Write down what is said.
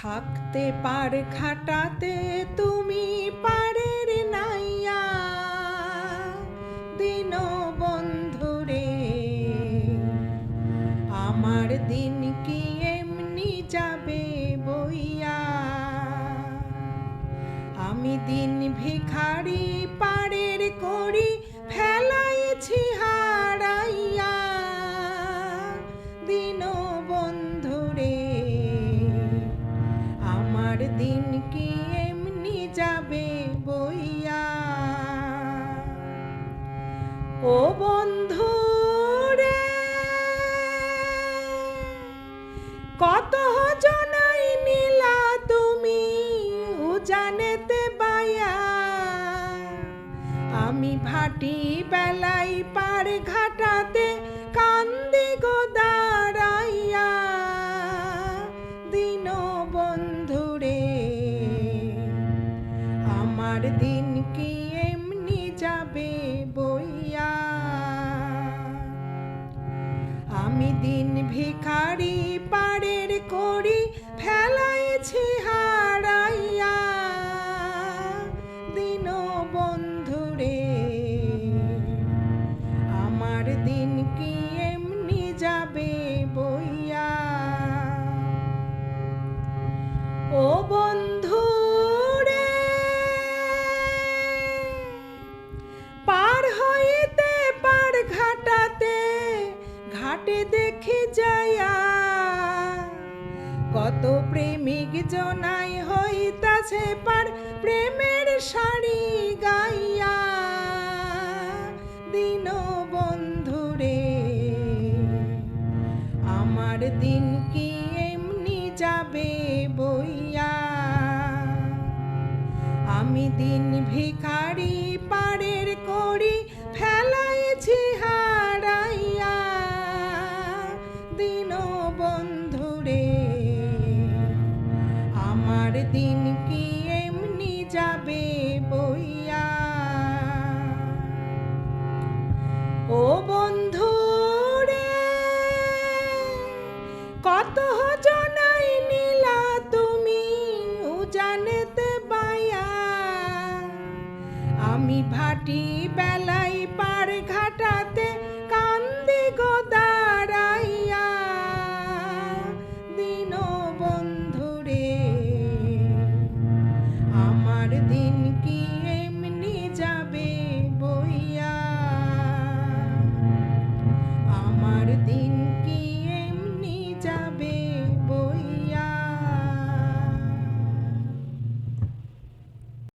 থাকতে পার খাটাতে তুমি পারের নাইয়া দিন বন্ধুরে আমার দিন কি এমনি যাবে বইয়া আমি দিন ভিখারি পারের করি ফেলাইছি হারাইয়া দিন বন্ধুরে আমার দিন কি এমনি যাবে বইয়া ও বন্ধু রে কত জনাই নিলা তুমি উজানেতে বায়া আমি ভাটি বেলাই পার ঘাটাতে কান্দি গো দাঁড়াইয়া দিন বন্ধুরে আমার দিন কি এমনি যাবে বইয়া আমি দিন ভিখারি পারের করি ফেলাইছি হারাইয়া দিন বন্ধুরে আমার দিন কি এমনি যাবে বইয়া ও বন্ধু রে পার হইতে পার ঘাটাতে ঘাটে দেখে যায়া কত প্রেমিক জনাই হইতাছে পার প্রেমের শাড়ি গাইয়া দিন বন্ধুরে আমার দিন কি এমনি যাবে বইয়া আমি দিন ভিখারি পারের করি ফেলাইছি হারাইয়া দিন বন্ধুরে আমার দিন